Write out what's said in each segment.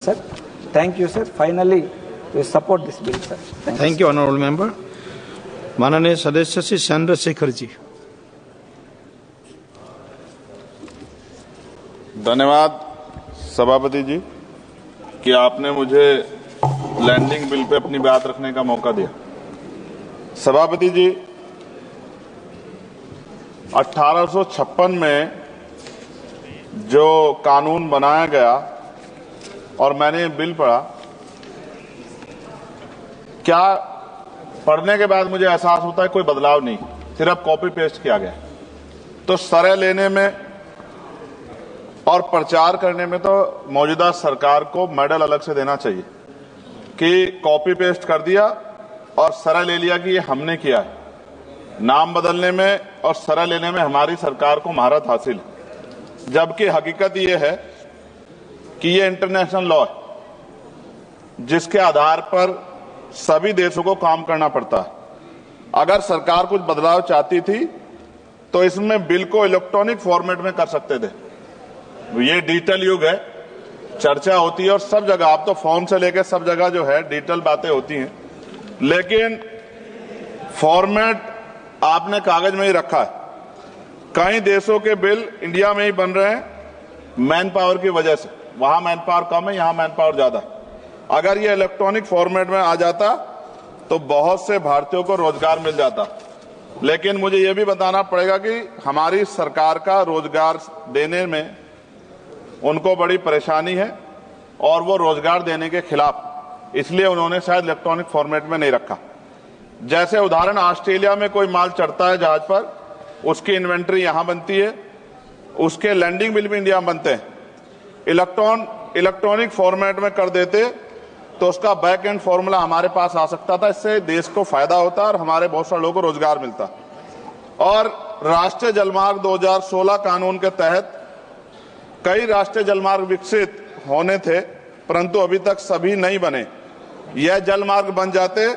Sir, thank you, sir. Finally, we support this bill, sir. Thank you, honorable member. माननीय सदस्य श्री चंद्रशेखर जी। धन्यवाद सभापति जी कि आपने मुझे लैंडिंग बिल पे अपनी बात रखने का मौका दिया। सभापति जी, 1856 में जो कानून बनाया गया और मैंने ये बिल पढ़ा, क्या पढ़ने के बाद मुझे एहसास होता है कोई बदलाव नहीं, सिर्फ कॉपी पेस्ट किया गया। तो सरय लेने में और प्रचार करने में तो मौजूदा सरकार को मेडल अलग से देना चाहिए कि कॉपी पेस्ट कर दिया और सरय ले लिया कि ये हमने किया है। नाम बदलने में और सरय लेने में हमारी सरकार को महारत हासिल है, जबकि हकीकत ये है कि ये इंटरनेशनल लॉ है जिसके आधार पर सभी देशों को काम करना पड़ता है। अगर सरकार कुछ बदलाव चाहती थी तो इसमें बिल को इलेक्ट्रॉनिक फॉर्मेट में कर सकते थे। ये डिजिटल युग है, चर्चा होती है और सब जगह, आप तो फोन से लेकर सब जगह जो है डिजिटल बातें होती हैं, लेकिन फॉर्मेट आपने कागज में ही रखा है। कई देशों के बिल इंडिया में ही बन रहे हैं मैन पावर की वजह से। वहां मैन पावर कम है, यहां मैन पावर ज्यादा है। अगर ये इलेक्ट्रॉनिक फॉर्मेट में आ जाता तो बहुत से भारतीयों को रोजगार मिल जाता। लेकिन मुझे ये भी बताना पड़ेगा कि हमारी सरकार का रोजगार देने में उनको बड़ी परेशानी है और वो रोजगार देने के खिलाफ, इसलिए उन्होंने शायद इलेक्ट्रॉनिक फॉर्मेट में नहीं रखा। जैसे उदाहरण, ऑस्ट्रेलिया में कोई माल चढ़ता है जहाज पर, उसकी इन्वेंट्री यहां बनती है, उसके लैंडिंग बिल भी इंडिया में बनते हैं। इलेक्ट्रॉनिक फॉर्मेट में कर देते तो उसका बैक एंड फॉर्मूला हमारे पास आ सकता था। इससे देश को फायदा होता और हमारे बहुत सारे लोगों को रोजगार मिलता। और राष्ट्रीय जलमार्ग 2016 कानून के तहत कई राष्ट्रीय जलमार्ग विकसित होने थे, परंतु अभी तक सभी नहीं बने। यह जलमार्ग बन जाते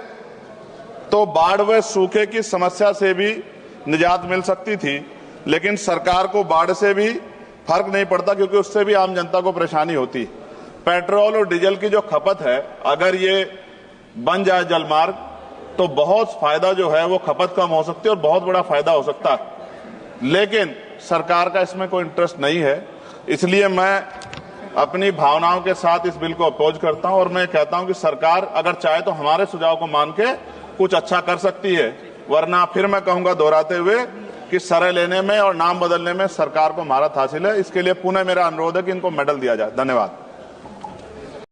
तो बाढ़ व सूखे की समस्या से भी निजात मिल सकती थी, लेकिन सरकार को बाढ़ से भी फर्क नहीं पड़ता क्योंकि उससे भी आम जनता को परेशानी होती। पेट्रोल और डीजल की जो खपत है, अगर ये बन जाए जलमार्ग तो बहुत फायदा जो है वो खपत कम हो सकती है और बहुत बड़ा फायदा हो सकता है। लेकिन सरकार का इसमें कोई इंटरेस्ट नहीं है, इसलिए मैं अपनी भावनाओं के साथ इस बिल को अपोज करता हूं और मैं कहता हूं कि सरकार अगर चाहे तो हमारे सुझाव को मान के कुछ अच्छा कर सकती है, वरना फिर मैं कहूंगा दोहराते हुए कि सरय लेने में और नाम बदलने में सरकार को महारत हासिल है। इसके लिए पुनः मेरा अनुरोध है कि इनको मेडल दिया जाए। धन्यवाद।